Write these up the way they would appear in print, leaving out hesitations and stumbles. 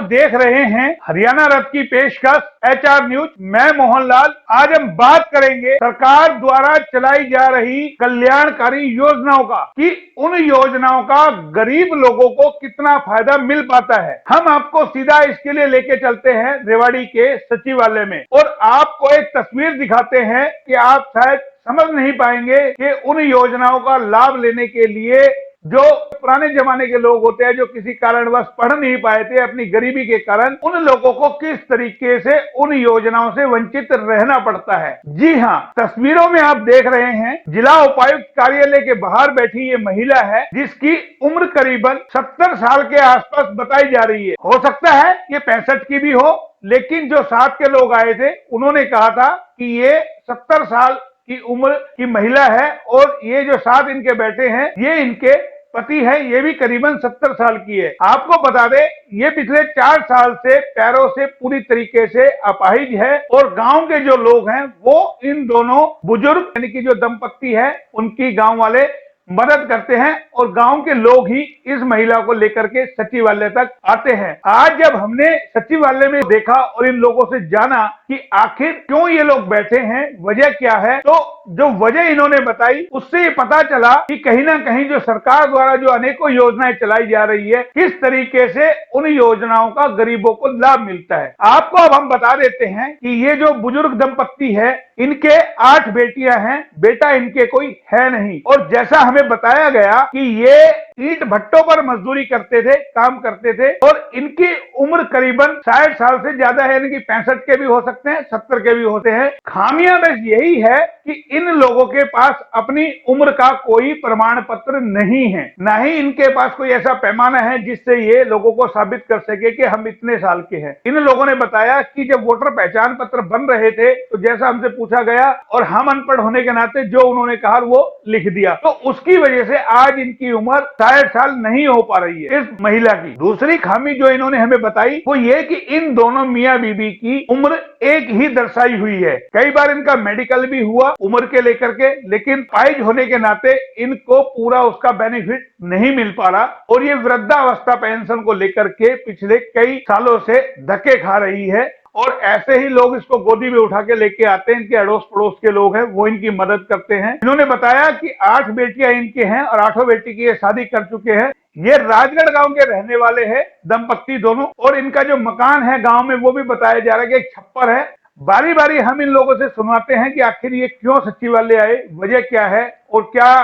देख रहे हैं हरियाणा रथ की पेशकश HR न्यूज। मैं मोहनलाल। आज हम बात करेंगे सरकार द्वारा चलाई जा रही कल्याणकारी योजनाओं का, कि उन योजनाओं का गरीब लोगों को कितना फायदा मिल पाता है। हम आपको सीधा इसके लिए लेके चलते हैं रेवाड़ी के सचिवालय में और आपको एक तस्वीर दिखाते हैं कि आप शायद समझ नहीं पाएंगे कि उन योजनाओं का लाभ लेने के लिए जो पुराने जमाने के लोग होते हैं, जो किसी कारणवश पढ़ नहीं पाए थे अपनी गरीबी के कारण, उन लोगों को किस तरीके से उन योजनाओं से वंचित रहना पड़ता है। जी हाँ, तस्वीरों में आप देख रहे हैं जिला उपायुक्त कार्यालय के बाहर बैठी ये महिला है, जिसकी उम्र करीबन 70 साल के आसपास बताई जा रही है। हो सकता है ये 65 की भी हो, लेकिन जो साथ के लोग आए थे उन्होंने कहा था कि ये 70 साल की उम्र की महिला है और ये जो साथ इनके बैठे हैं ये इनके पति है, ये भी करीबन 70 साल की है। आपको बता दें, ये पिछले 4 साल से पैरों से पूरी तरीके से अपाहिज है और गांव के जो लोग हैं वो इन दोनों बुजुर्ग यानी कि जो दंपत्ति है उनकी गांव वाले मदद करते हैं और गांव के लोग ही इस महिला को लेकर के सचिवालय तक आते हैं। आज जब हमने सचिवालय में देखा और इन लोगों से जाना कि आखिर क्यों ये लोग बैठे हैं, वजह क्या है, तो जो वजह इन्होंने बताई उससे ये पता चला कि कहीं ना कहीं जो सरकार द्वारा जो अनेकों योजनाएं चलाई जा रही है, किस तरीके से उन योजनाओं का गरीबों को लाभ मिलता है। आपको अब हम बता देते हैं कि ये जो बुजुर्ग दंपत्ति है, इनके 8 बेटियां हैं, बेटा इनके कोई है नहीं। और जैसा हमें बताया गया कि ये ईंट भट्टों पर मजदूरी करते थे, काम करते थे और इनकी उम्र करीबन 60 साल से ज्यादा है, यानी कि 65 के भी हो सकते हैं, 70 के भी होते हैं। खामियां बस यही है कि इन लोगों के पास अपनी उम्र का कोई प्रमाण पत्र नहीं है, ना ही इनके पास कोई ऐसा पैमाना है जिससे ये लोगों को साबित कर सके कि हम इतने साल के हैं। इन लोगों ने बताया कि जब वोटर पहचान पत्र बन रहे थे तो जैसा हमसे पूछा गया और हम अनपढ़ होने के नाते जो उन्होंने कहा वो लिख दिया, तो उसकी वजह से आज इनकी उम्र 60 साल नहीं हो पा रही है इस महिला की। दूसरी खामी जो इन्होंने हमें बताई वो ये कि इन दोनों मियां बीबी की उम्र एक ही दर्शाई हुई है। कई बार इनका मेडिकल भी हुआ उम्र के लेकर के, लेकिन पाइज होने के नाते इनको पूरा उसका बेनिफिट नहीं मिल पा रहा और ये वृद्धावस्था पेंशन को लेकर के पिछले कई सालों से धक्के खा रही है। और ऐसे ही लोग इसको गोदी में उठा के लेके आते हैं, इनके अड़ोस पड़ोस के लोग हैं वो इनकी मदद करते हैं। इन्होंने बताया कि 8 बेटियां इनके हैं और 8 बेटी की ये शादी कर चुके हैं। ये राजगढ़ गांव के रहने वाले हैं दंपत्ति दोनों, और इनका जो मकान है गांव में वो भी बताया जा रहा है कि एक छप्पर है। बारी बारी हम इन लोगों से सुनवाते हैं कि आखिर ये क्यों सचिवालय आए, वजह क्या है और क्या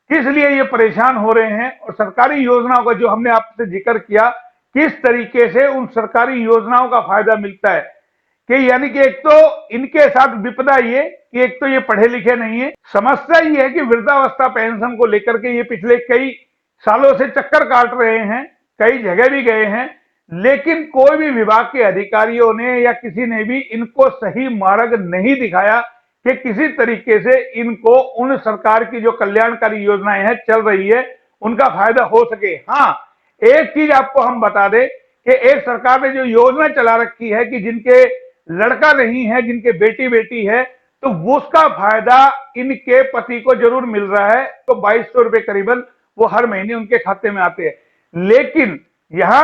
किस लिए ये परेशान हो रहे हैं, और सरकारी योजनाओं का जो हमने आपसे जिक्र किया किस तरीके से उन सरकारी योजनाओं का फायदा मिलता है। कि यानी कि एक तो इनके साथ विपदा ये कि एक तो ये पढ़े लिखे नहीं है, समस्या ये है कि वृद्धावस्था पेंशन को लेकर के ये पिछले कई सालों से चक्कर काट रहे हैं, कई जगह भी गए हैं, लेकिन कोई भी विभाग के अधिकारियों ने या किसी ने भी इनको सही मार्ग नहीं दिखाया कि किसी तरीके से इनको उन सरकार की जो कल्याणकारी योजनाएं हैं चल रही है उनका फायदा हो सके। हाँ, एक चीज आपको हम बता दें कि एक सरकार ने जो योजना चला रखी है कि जिनके लड़का नहीं है, जिनके बेटी बेटी है, तो वो उसका फायदा इनके पति को जरूर मिल रहा है। तो 2200 रुपए करीबन वो हर महीने उनके खाते में आते हैं। लेकिन यहां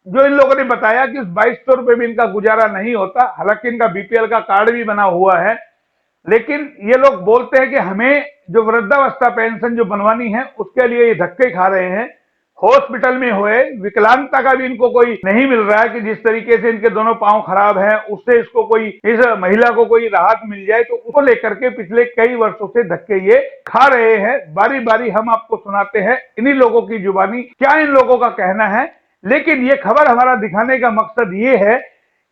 जो इन लोगों ने बताया कि 2200 रुपए भी इनका गुजारा नहीं होता, हालांकि इनका BPL का कार्ड भी बना हुआ है, लेकिन ये लोग बोलते हैं कि हमें जो वृद्धावस्था पेंशन जो बनवानी है उसके लिए ये धक्के खा रहे हैं। हॉस्पिटल में हुए विकलांगता का भी इनको कोई नहीं मिल रहा है कि जिस तरीके से इनके दोनों पांव खराब हैं उससे इसको कोई, इस महिला को कोई राहत मिल जाए, तो उसको लेकर के पिछले कई वर्षों से धक्के ये खा रहे हैं। बारी बारी हम आपको सुनाते हैं इन्हीं लोगों की जुबानी क्या इन लोगों का कहना है। लेकिन ये खबर हमारा दिखाने का मकसद ये है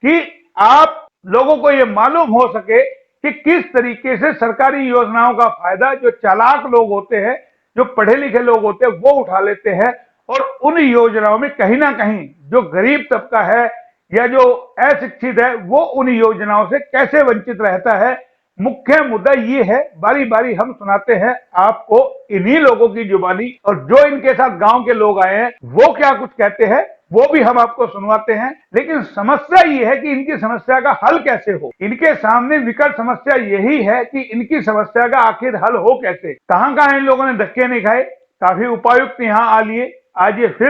कि आप लोगों को ये मालूम हो सके कि किस तरीके से सरकारी योजनाओं का फायदा जो चालाक लोग होते हैं, जो पढ़े लिखे लोग होते हैं, वो उठा लेते हैं और उन योजनाओं में कहीं ना कहीं जो गरीब तबका है या जो अशिक्षित है वो उन योजनाओं से कैसे वंचित रहता है। मुख्य मुद्दा ये है, बारी बारी हम सुनाते हैं आपको इन्हीं लोगों की जुबानी, और जो इनके साथ गांव के लोग आए हैं वो क्या कुछ कहते हैं वो भी हम आपको सुनवाते हैं। लेकिन समस्या ये है कि इनकी समस्या का हल कैसे हो। इनके सामने विकट समस्या यही है कि इनकी समस्या का आखिर हल हो कैसे। कहां कहां इन लोगों ने धक्के नहीं खाए, काफी उपायुक्त यहां आ लिए, आज ये फिर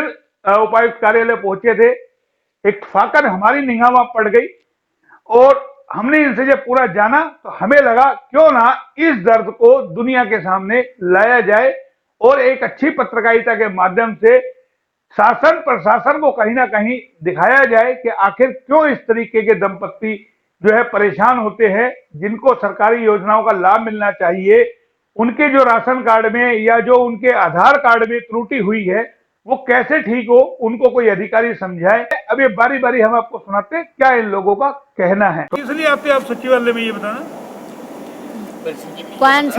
उपायुक्त कार्यालय पहुंचे थे, इत्तफाकन हमारी निगाह में पड़ गई और हमने इनसे जब पूरा जाना तो हमें लगा क्यों ना इस दर्द को दुनिया के सामने लाया जाए और एक अच्छी पत्रकारिता के माध्यम से शासन प्रशासन को कहीं ना कहीं दिखाया जाए कि आखिर क्यों इस तरीके के दंपत्ति जो है परेशान होते हैं, जिनको सरकारी योजनाओं का लाभ मिलना चाहिए, उनके जो राशन कार्ड में या जो उनके आधार कार्ड में त्रुटि हुई है वो कैसे ठीक हो, उनको कोई अधिकारी समझाए। अब ये बारी बारी हम आपको सुनाते हैं क्या इन लोगों का कहना है। इसलिए आप सचिवालय में ये बताना 5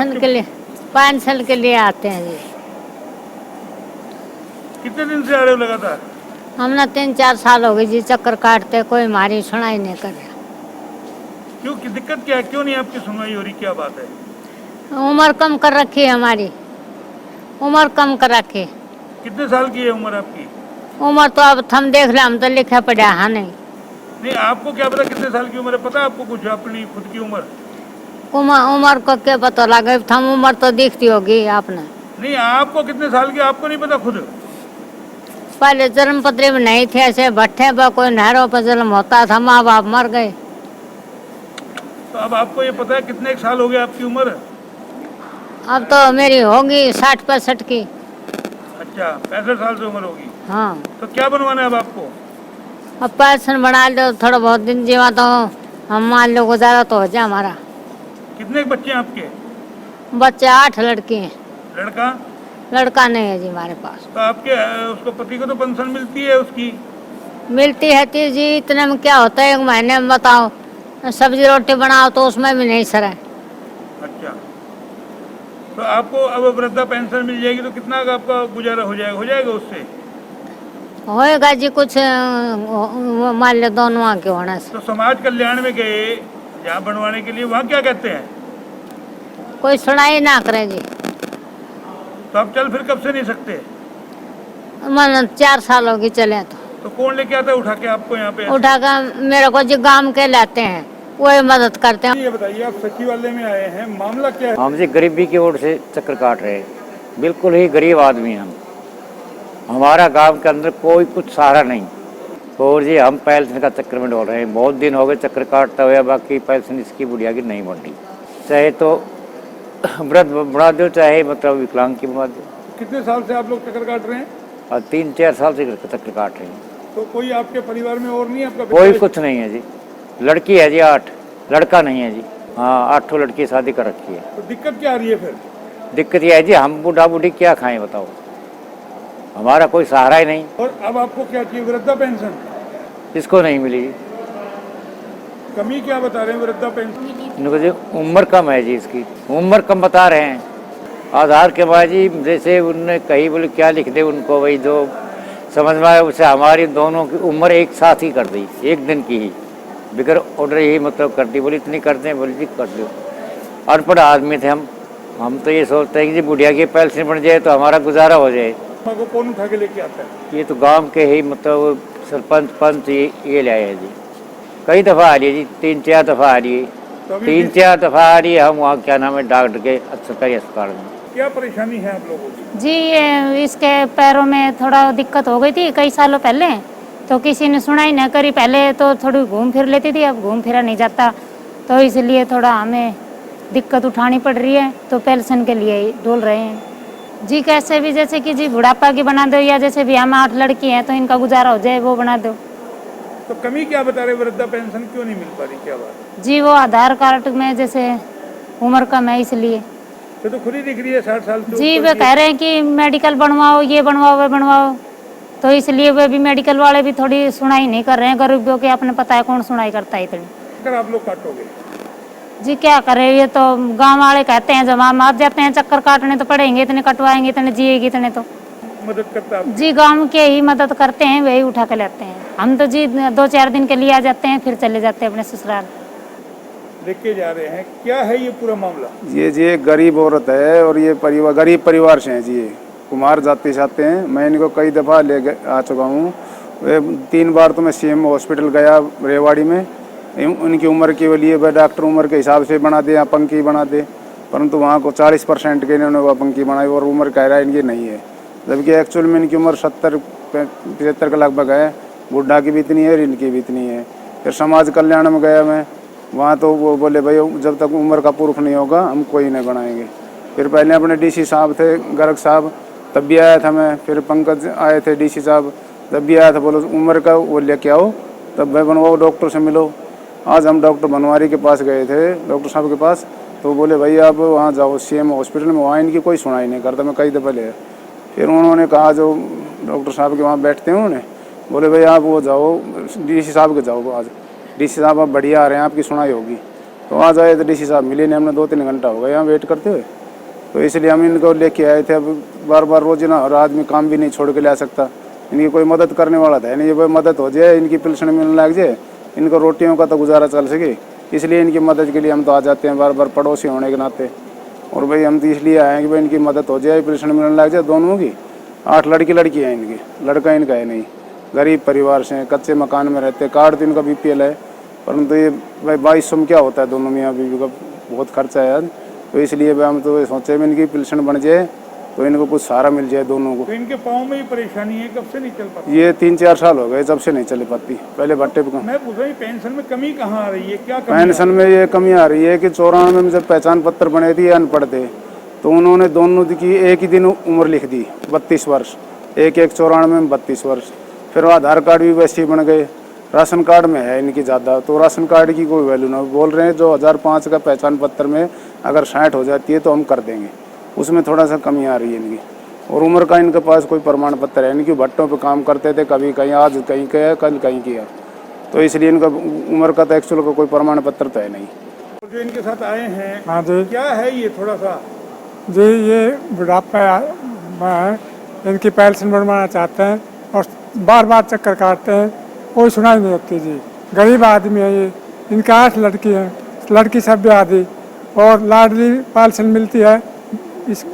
साल के लिए आते हैं जी। कितने दिन से आ रहे हो लगातार? हमने 3-4 साल हो गए जी चक्कर काटते, कोई हमारी सुनाई नहीं कर रहा। क्यों, की दिक्कत क्या है, क्यों नहीं आपकी सुनवाई हो रही, क्या बात है? उम्र कम कर रखी है हमारी, उम्र कम कर रखी। कितने साल की है उम्र आपकी? उम्र तो अब हम देख ले, हम तो लिखा पढ़ा है नहीं, आपको क्या पता कितने साल की उम्र है? पता है आपको कुछ अपनी खुद की उम्र? उम्र को क्या पता लगे, हम उम्र तो दिखती होगी आपने। नहीं, आपको कितने साल की आपको नहीं पता खुद? पहले जन्म पत्री में नहीं थे, ऐसे भट्टे पर कोई नहरों पर जन्म होता था, माँ बाप मर गए। तो अब आपको ये पता है कितने साल हो गए आपकी उम्र? अब तो मेरी होगी 60-65 की। अच्छा, 65 साल से उम्र होगी। हाँ, तो क्या बनवाना है अब आपको? अब पेंशन बना लो, थोड़ा बहुत दिन जीवा तो हम मान लो गुजारा तो हो जाए हमारा। कितने बच्चे हैं आपके? बच्चे 8 लड़के हैं। लड़का? लड़का नहीं है जी हमारे पास। तो आपके उसको पति को तो पेंशन मिलती है उसकी? मिलती है जी, इतने में क्या होता है, 1 महीने में बताओ सब्जी रोटी बनाओ तो उसमें भी नहीं सर है। अच्छा, तो आपको अब वृद्धा पेंशन मिल जाएगी तो कितना का आपका गुजारा हो जाएगा उससे? होएगा जी कुछ, मान लो दोनों आके होना से। तो समाज कल्याण में गए जहाँ बनवाने के लिए, वहाँ क्या कहते हैं? कोई सुनाई ना करे जी। तो आप चल फिर कब से नहीं सकते? मन 4 साल होगी चले तो कौन लेके आता है उठा के आपको यहाँ पे? उठाकर मेरे को जो गांव के लाते हैं वही मदद करते हैं। ये बताइए, आप सचिवालय में आए हैं, मामला क्या है? हम जी गरीबी की ओर से चक्कर काट रहे हैं, बिल्कुल ही गरीब आदमी हम। हमारा गांव के अंदर कोई कुछ सहारा नहीं और जी हम पेंशन का चक्कर में डोल रहे हैं। बहुत दिन हो गए चक्कर काटता हुआ, बाकी पेंशन इसकी बुढ़िया की नहीं बढ़ रही। चाहे तो वृद्ध बढ़ा दो, चाहे मतलब विकलांग की बढ़ा दो। कितने साल से आप लोग चक्कर काट रहे हैं? और 3-4 साल से चक्कर काट रहे हैं। तो कोई आपके परिवार में और नहीं आपका? कोई कुछ नहीं है जी। लड़की है जी 8, लड़का नहीं है जी। हाँ, 8 लड़की शादी कर रखी है। तो दिक्कत क्या आ रही है फिर? दिक्कत यह है जी, हम बूढ़ा बूढ़ी क्या खाएं बताओ, हमारा कोई सहारा ही नहीं। और अब आपको क्या चाहिए? वृद्धा पेंशन इसको नहीं मिली। कमी क्या बता रहे हैं वृद्धा पेंशन? इनको जी उम्र कम है जी, इसकी उम्र कम बता रहे हैं। आधार के बाद जी जैसे उनने कहीं बोले क्या लिख दे उनको, वही जो समझ में आया उसे हमारी दोनों की उम्र एक साथ ही कर दी, एक दिन की ही बिगर ऑर्डर ही मतलब कर दी। बोली इतनी करते हैं, बोली जी कर दो। अनपढ़ आदमी थे हम तो ये सोचते हैं कि जी बुढ़िया की पेंशन बन जाए तो हमारा गुजारा हो जाए। को कौन उठा के लेके आता है? ये तो गांव के ही मतलब सरपंच पंच ये ले आए हैं जी। कई दफ़ा आ रही है जी, 3-4 दफ़ा आ रही है। 3-4 दफ़ा आ रही है। हम वहाँ क्या नाम है डॉक्टर के सरकारी अस्पताल में। क्या परेशानी है आप लोगों की? जी ये इसके पैरों में थोड़ा दिक्कत हो गई थी कई सालों पहले, तो किसी ने सुनाई न करी। पहले तो थोड़ी घूम फिर लेती थी, अब घूम फिरा नहीं जाता, तो इसलिए थोड़ा हमें दिक्कत उठानी पड़ रही है। तो पेंशन के लिए डोल रहे हैं जी। कैसे भी, जैसे कि जी बुढ़ापा की बना दो, या जैसे भी हम 8 लड़की हैं तो इनका गुजारा हो जाए वो बना दो। तो कमी क्या बता रहे, वृद्धा पेंशन क्यों नहीं मिल पा रही, क्या बात? जी वो आधार कार्ड में जैसे उम्र कम है इसलिए। तो खुद ही दिख रही है 60 साल से जी वे कह रहे हैं कि मेडिकल बनवाओ, ये बनवाओ वो बनवाओ, तो इसलिए वे भी मेडिकल वाले भी थोड़ी सुनाई नहीं कर रहे हैं। गरीबों के आपने पता है कौन सुनाई करता है इतनी। अगर आप लोग काटोगे जी क्या करें, ये तो गांव वाले कहते हैं जब हम आ जाते हैं चक्कर काटने तो पड़ेंगे, इतने कटवाएंगे, इतने जिएगी, इतने तो मदद करता है? जी गांव के ही मदद करते हैं, वही उठा के लेते हैं। हम तो जी 2-4 दिन के लिए आ जाते हैं, फिर चले जाते हैं अपने ससुराल। लेके जा रहे हैं, क्या है ये पूरा मामला? ये जी एक गरीब औरत है और ये परिवार गरीब परिवार से हैं जी। ये कुमार जाति से आते हैं। मैं इनको कई दफ़ा ले आ चुका हूँ। 3 बार तो मैं CM हॉस्पिटल गया रेवाड़ी में। उनकी उम्र के लिए वह डॉक्टर उम्र के हिसाब से बना दे, पंक्ति बना दे, परंतु वहाँ को 40% के इन्होंने वह पंक्ति बनाई और उम्र कह रहा है इनकी नहीं है, जबकि एक्चुअल में इनकी उम्र 70-75 के लगभग है। बुढ़ा की भी इतनी है और इनकी भी इतनी है। फिर समाज कल्याण में गया मैं, वहाँ तो वो बोले भाई जब तक उम्र का प्रूफ नहीं होगा हम कोई नहीं बनाएंगे। फिर पहले अपने डीसी साहब थे गर्ग साहब, तब भी आया था मैं। फिर पंकज आए थे डीसी साहब, तब भी आया था, बोलो उम्र का वो लेके आओ तब भाई बनवाओ, डॉक्टर से मिलो। आज हम डॉक्टर बनवारी के पास गए थे, डॉक्टर साहब के पास, तो बोले भाई आप वहाँ जाओ सीएम हॉस्पिटल में, वहाँ इनकी कोई सुनाई नहीं करता। मैं कई दफ़े ले, फिर उन्होंने कहा जो डॉक्टर साहब के वहाँ बैठते हैं उन्होंने बोले भाई आप वो जाओ डीसी साहब के जाओ, आज डीसी साहब आप बढ़िया आ रहे हैं, आपकी सुनाई होगी। तो आज आए तो डीसी साहब मिले नहीं, हमने 2-3 घंटा हो गया यहाँ वेट करते हुए। तो इसलिए हम इनको लेके आए थे। अब बार बार रोज ना और आदमी काम भी नहीं छोड़ के ला सकता, इनकी कोई मदद करने वाला था नहीं। ये मदद हो जाए, इनकी पेंशन मिलने लग जाए, इनको रोटियों का तो गुजारा चल सके, इसलिए इनकी मदद के लिए हम तो आ जाते हैं बार बार पड़ोसी होने के नाते। और भाई हम तो इसलिए आए हैं कि भाई इनकी मदद हो जाए, पेंशन मिलने लग जाए दोनों की। 8 लड़की हैं इनकी, लड़का इनका है नहीं, गरीब परिवार से हैं, कच्चे मकान में रहते, कार्ड तो इनका BPL है, परंतु ये भाई 2200 में क्या होता है, दोनों मियाँ बीवी का बहुत खर्चा है यार। तो इसलिए भाई हम तो सोचे में इनकी पेंशन बन जाए तो इनको कुछ सहारा मिल जाए दोनों को। तो इनके पाँव में ही परेशानी है, कब से नहीं चल पाती? ये 3-4 साल हो गए जब से नहीं चल पाती, पहले भट्टे पे। मैं पूछ रहा हूँ पेंशन में कमी कहाँ आ रही है, क्या कमी पेंशन में ये कमी आ रही है कि 94 में जब पहचान पत्र बने थे अनपढ़ थे, तो उन्होंने दोनों की एक ही दिन उम्र लिख दी 32 वर्ष, एक 94 में 32 वर्ष। फिर आधार कार्ड भी वैसे ही बन गए, राशन कार्ड में है इनकी ज़्यादा, तो राशन कार्ड की कोई वैल्यू ना। बोल रहे हैं जो 2005 का पहचान पत्र में अगर 60 हो जाती है तो हम कर देंगे, उसमें थोड़ा सा कमी आ रही है इनकी। और उम्र का इनके पास कोई प्रमाण पत्र है, इनकी भट्टों पे काम करते थे, कभी कहीं, आज कहीं किया, कल कहीं किया, तो इसलिए इनका उम्र का तो एक्चुअल का कोई प्रमाण पत्र तो है नहीं। जो इनके साथ आए हैं, हाँ जी क्या है ये थोड़ा सा? जी, ये बुढ़ापा में इनकी पेंशन बनवाना चाहते हैं और बार बार चक्कर काटते हैं, कोई सुनाई नहीं होती जी। गरीब आदमी है ये, इनका 8 लड़की हैं, लड़की सब भी आदि, और लाडली पेंशन मिलती है इस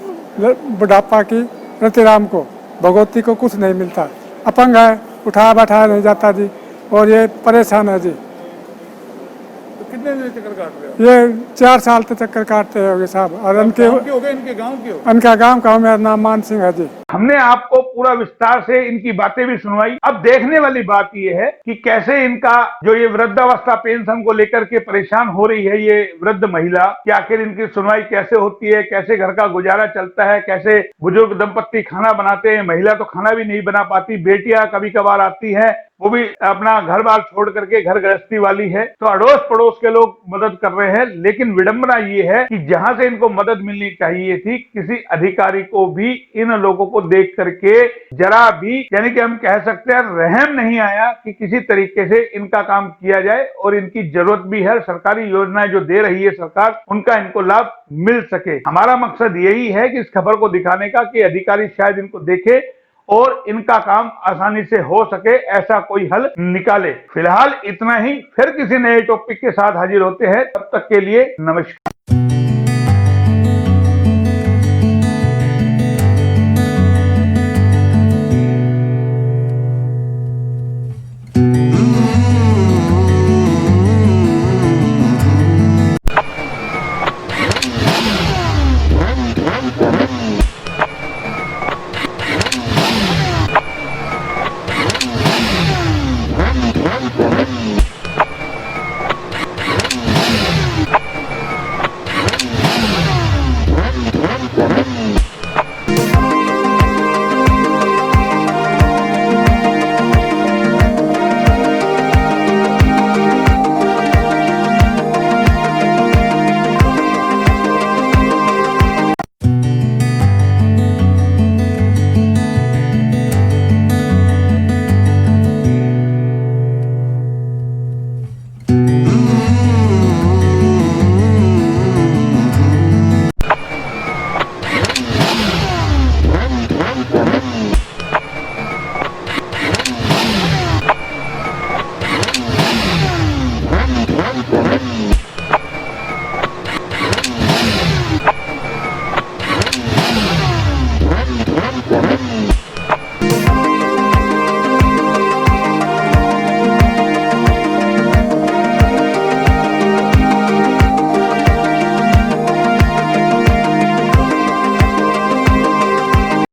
बुढ़ापा की रतिराम को, भगवती को कुछ नहीं मिलता, अपंग है, उठा बैठाया नहीं जाता जी, और ये परेशान है जी। तो कितने दिन चक्कर काट रहे हो? ये 4 साल तक चक्कर काटते हैं साहब। और गाँव के हो गए, इनके गाँव के हो? इनका गाँव का, मेरा नाम मान सिंह है जी। हमने आपको पूरा विस्तार से इनकी बातें भी सुनवाई। अब देखने वाली बात यह है कि कैसे इनका जो ये वृद्धावस्था पेंशन को लेकर के परेशान हो रही है ये वृद्ध महिला, कि आखिर इनकी सुनवाई कैसे होती है, कैसे घर का गुजारा चलता है, कैसे बुजुर्ग दंपत्ति खाना बनाते हैं। महिला तो खाना भी नहीं बना पाती, बेटियां कभी कभार आती है, वो भी अपना घर बार छोड़ करके घर गृहस्थी वाली है, तो अड़ोस पड़ोस के लोग मदद कर रहे हैं। लेकिन विडंबना ये है कि जहां से इनको मदद मिलनी चाहिए थी, किसी अधिकारी को भी इन लोगों को देख करके जरा भी, यानी कि हम कह सकते हैं रहम नहीं आया कि किसी तरीके से इनका काम किया जाए। और इनकी जरूरत भी है, सरकारी योजनाएं जो दे रही है सरकार, उनका इनको लाभ मिल सके। हमारा मकसद यही है कि इस खबर को दिखाने का कि अधिकारी शायद इनको देखे और इनका काम आसानी से हो सके, ऐसा कोई हल निकाले। फिलहाल इतना ही, फिर किसी नए टॉपिक के साथ हाजिर होते हैं, तब तक के लिए नमस्कार।